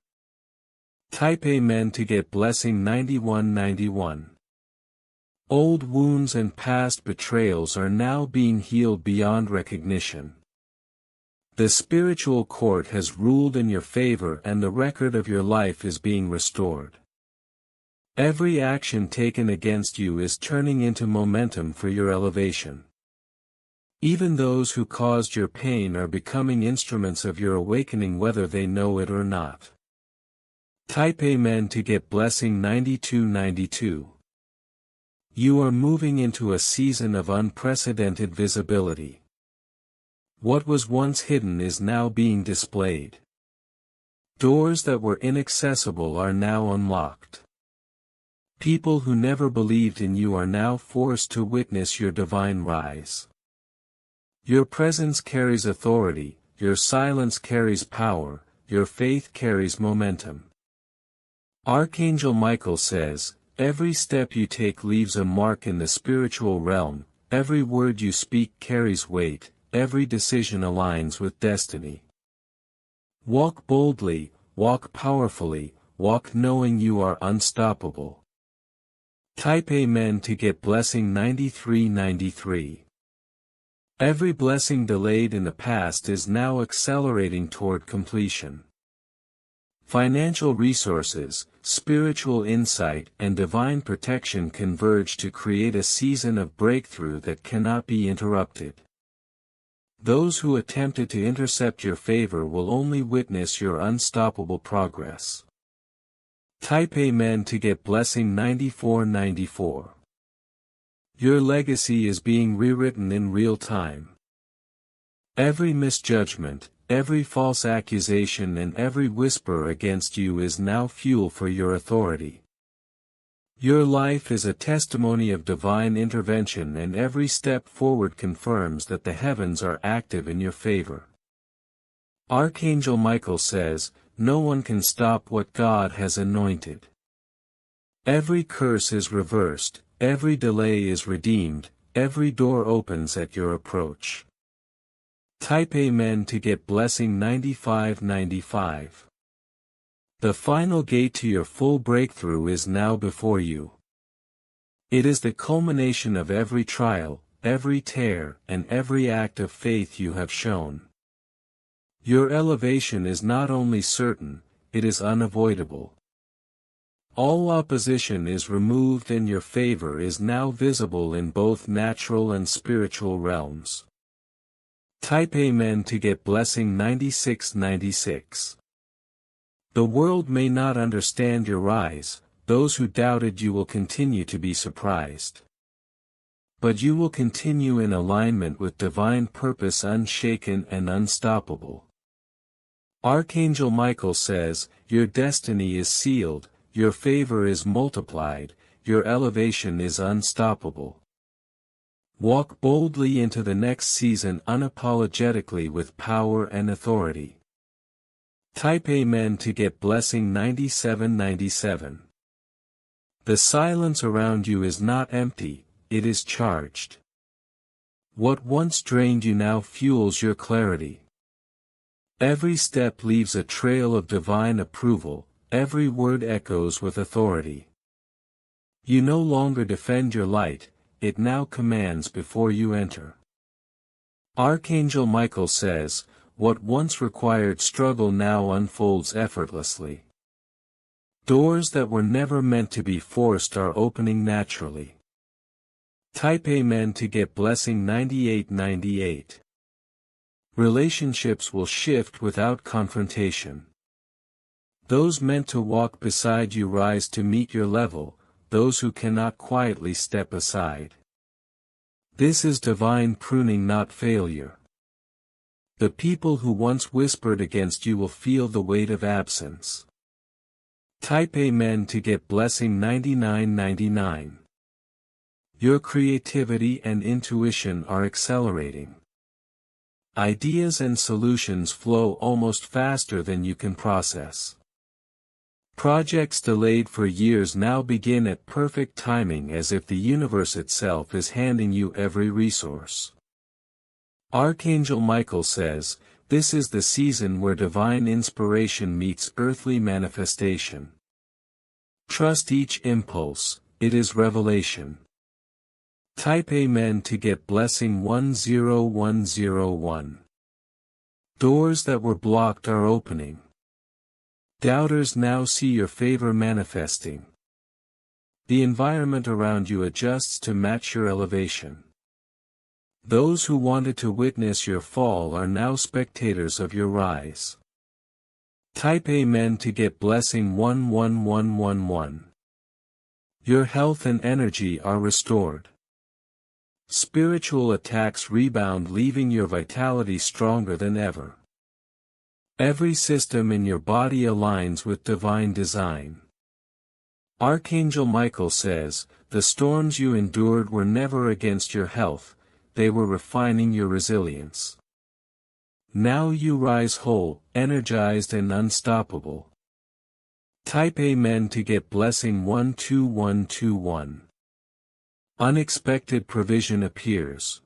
Speaker 1: Type Amen to get blessing 9191. Old wounds and past betrayals are now being healed beyond recognition. The spiritual court has ruled in your favor and the record of your life is being restored. Every action taken against you is turning into momentum for your elevation. Even those who caused your pain are becoming instruments of your awakening, whether they know it or not. Type Amen to get blessing 9292. You are moving into a season of unprecedented visibility. What was once hidden is now being displayed. Doors that were inaccessible are now unlocked. People who never believed in you are now forced to witness your divine rise. Your presence carries authority, your silence carries power, your faith carries momentum. Archangel Michael says, "Every step you take leaves a mark in the spiritual realm, every word you speak carries weight, every decision aligns with destiny." Walk boldly, walk powerfully, walk knowing you are unstoppable. Type Amen to get blessing 9393. Every blessing delayed in the past is now accelerating toward completion. Financial resources, spiritual insight, and divine protection converge to create a season of breakthrough that cannot be interrupted. Those who attempted to intercept your favor will only witness your unstoppable progress. Type Amen to get blessing 9494. Your legacy is being rewritten in real time. Every misjudgment, every false accusation, and every whisper against you is now fuel for your authority. Your life is a testimony of divine intervention, and every step forward confirms that the heavens are active in your favor. Archangel Michael says, "No one can stop what God has anointed." Every curse is reversed, every delay is redeemed, every door opens at your approach. Type Amen to get blessing 9595. The final gate to your full breakthrough is now before you. It is the culmination of every trial, every tear, and every act of faith you have shown. Your elevation is not only certain, it is unavoidable. All opposition is removed and your favor is now visible in both natural and spiritual realms. Type Amen to get blessing 9696. The world may not understand your rise, those who doubted you will continue to be surprised. But you will continue in alignment with divine purpose, unshaken and unstoppable. Archangel Michael says, your destiny is sealed, your favor is multiplied, your elevation is unstoppable. Walk boldly into the next season unapologetically with power and authority. Type Amen to get blessing 9797. The silence around you is not empty, it is charged. What once drained you now fuels your clarity. Every step leaves a trail of divine approval, every word echoes with authority. You no longer defend your light, it now commands before you enter. Archangel Michael says, what once required struggle now unfolds effortlessly. Doors that were never meant to be forced are opening naturally. Type Amen to get blessing 9898. Relationships will shift without confrontation. Those meant to walk beside you rise to meet your level, those who cannot quietly step aside. This is divine pruning, not failure. The people who once whispered against you will feel the weight of absence. Type Amen to get blessing 9999. Your creativity and intuition are accelerating. Ideas and solutions flow almost faster than you can process. Projects delayed for years now begin at perfect timing, as if the universe itself is handing you every resource. Archangel Michael says, this is the season where divine inspiration meets earthly manifestation. Trust each impulse, it is revelation. Type Amen to get blessing 10101. Doors that were blocked are opening. Doubters now see your favor manifesting. The environment around you adjusts to match your elevation. Those who wanted to witness your fall are now spectators of your rise. Type Amen to get blessing 11111. Your health and energy are restored. Spiritual attacks rebound, leaving your vitality stronger than ever. Every system in your body aligns with divine design. Archangel Michael says, the storms you endured were never against your health, they were refining your resilience. Now you rise whole, energized and unstoppable. Type Amen to get blessing 12121. Unexpected provision appears.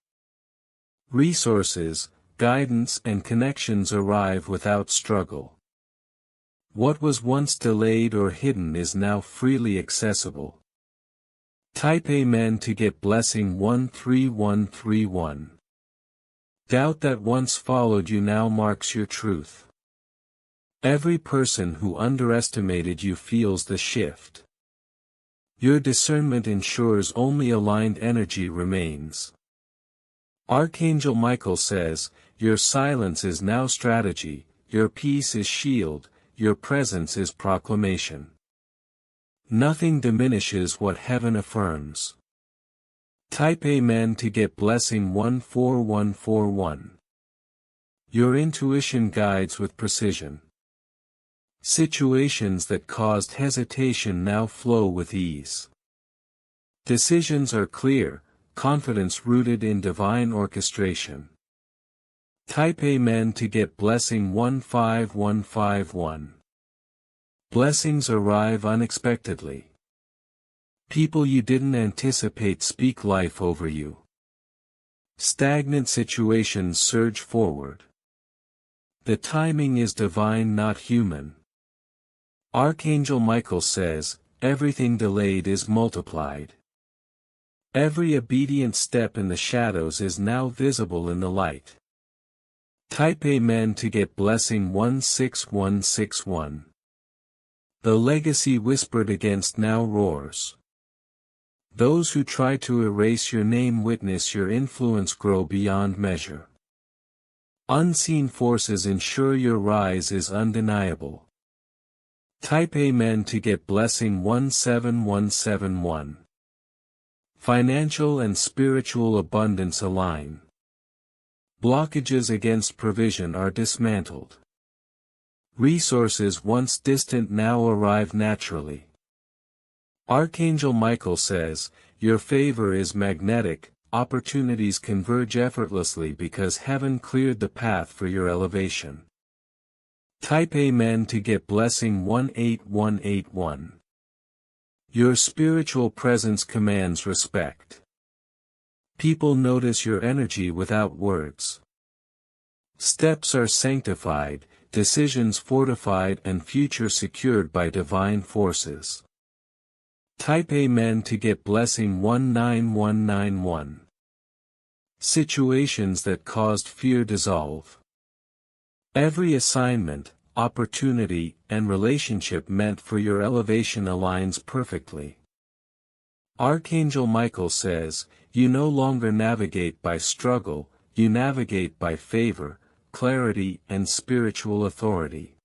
Speaker 1: Resources, guidance and connections arrive without struggle. What was once delayed or hidden is now freely accessible. Type Amen to get blessing 13131. Doubt that once followed you now marks your truth. Every person who underestimated you feels the shift. Your discernment ensures only aligned energy remains. Archangel Michael says, your silence is now strategy, your peace is shield, your presence is proclamation. Nothing diminishes what heaven affirms. Type Amen to get blessing 14141. Your intuition guides with precision. Situations that caused hesitation now flow with ease. Decisions are clear, confidence rooted in divine orchestration. Type Amen to get blessing 15151. Blessings arrive unexpectedly. People you didn't anticipate speak life over you. Stagnant situations surge forward. The timing is divine, not human. Archangel Michael says, everything delayed is multiplied. Every obedient step in the shadows is now visible in the light. Type Amen to get blessing 16161. The legacy whispered against now roars. Those who try to erase your name witness your influence grow beyond measure. Unseen forces ensure your rise is undeniable. Type Amen to get blessing 17171. Financial and spiritual abundance align. Blockages against provision are dismantled. Resources once distant now arrive naturally. Archangel Michael says, your favor is magnetic, opportunities converge effortlessly because heaven cleared the path for your elevation. Type Amen to get blessing 18181. Your spiritual presence commands respect. People notice your energy without words. Steps are sanctified, decisions fortified and future secured by divine forces. Type Amen to get blessing 19191. Situations that caused fear dissolve. Every assignment, opportunity, and relationship meant for your elevation aligns perfectly. Archangel Michael says, you no longer navigate by struggle, you navigate by favor, clarity and spiritual authority.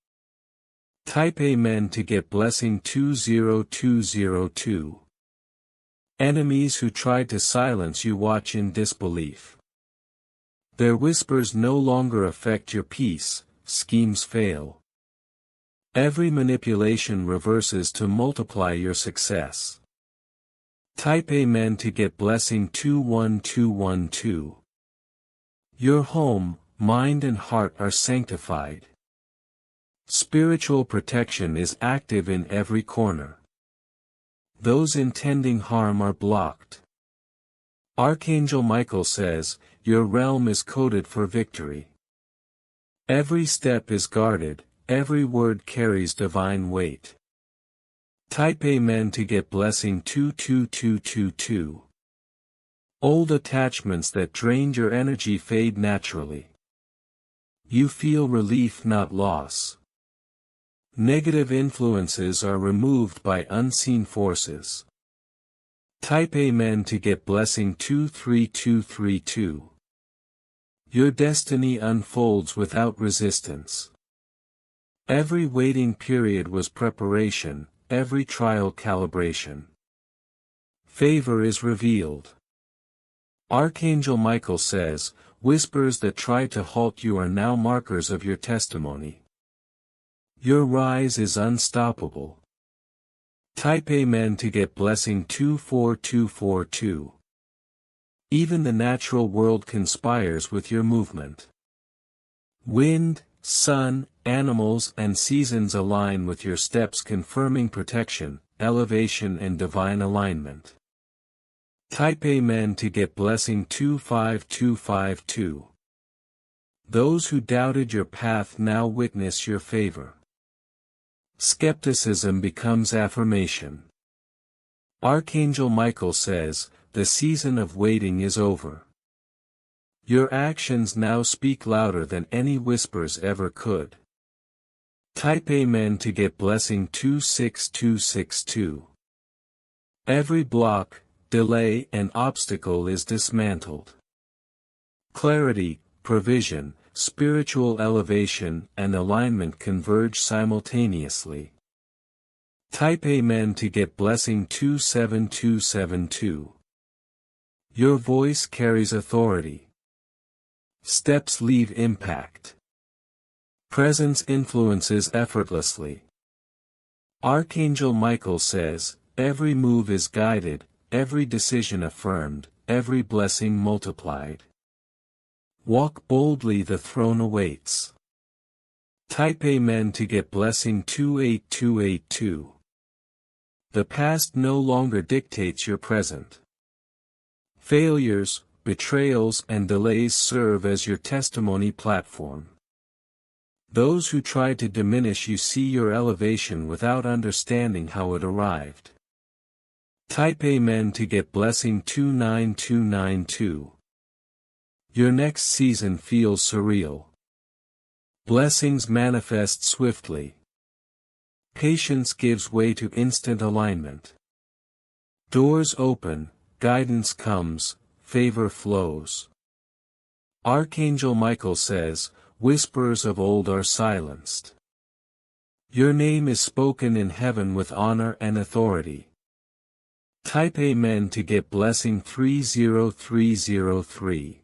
Speaker 1: Type Amen to get blessing 20202. Enemies who tried to silence you watch in disbelief. Their whispers no longer affect your peace, schemes fail. Every manipulation reverses to multiply your success. Type Amen to get blessing 21212. Your home, mind and heart are sanctified. Spiritual protection is active in every corner. Those intending harm are blocked. Archangel Michael says, your realm is coded for victory. Every step is guarded, every word carries divine weight. Type Amen to get blessing 22222. Old attachments that drained your energy fade naturally. You feel relief, not loss. Negative influences are removed by unseen forces. Type Amen to get blessing 23232. Your destiny unfolds without resistance. Every waiting period was preparation, every trial calibration. Favor is revealed. Archangel Michael says, whispers that try to halt you are now markers of your testimony. Your rise is unstoppable. Type Amen to get blessing 24242. Even the natural world conspires with your movement. Wind, sun, animals and seasons align with your steps, confirming protection, elevation and divine alignment. Type Amen to get blessing 25252. Those who doubted your path now witness your favor. Skepticism becomes affirmation. Archangel Michael says, the season of waiting is over. Your actions now speak louder than any whispers ever could. Type Amen to get blessing 26262. Every block, delay and obstacle is dismantled. Clarity, provision, spiritual elevation and alignment converge simultaneously. Type Amen to get blessing 27272. Your voice carries authority. Steps leave impact. Presence influences effortlessly. Archangel Michael says, every move is guided, every decision affirmed, every blessing multiplied. Walk boldly, the throne awaits. Type Amen to get blessing 28282. The past no longer dictates your present. Failures, betrayals and delays serve as your testimony platform. Those who try to diminish you see your elevation without understanding how it arrived. Type Amen to get blessing 29292. Your next season feels surreal. Blessings manifest swiftly. Patience gives way to instant alignment. Doors open, guidance comes, favor flows. Archangel Michael says, "Whisperers of old are silenced. Your name is spoken in heaven with honor and authority." Type Amen to get blessing 30303.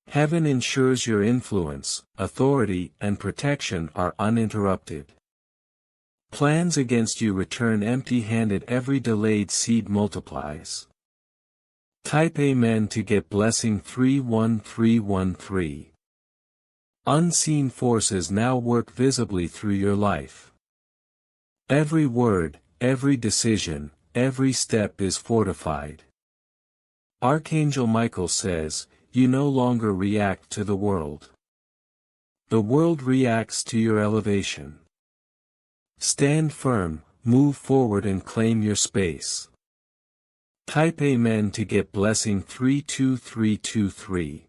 Speaker 1: Heaven ensures your influence, authority, and protection are uninterrupted. Plans against you return empty-handed. Every delayed seed multiplies. Type Amen to get blessing 31313. Unseen forces now work visibly through your life. Every word, every decision, every step is fortified. Archangel Michael says, "You no longer react to the world. The world reacts to your elevation. Stand firm, move forward and claim your space." Type Amen to get blessing 32323.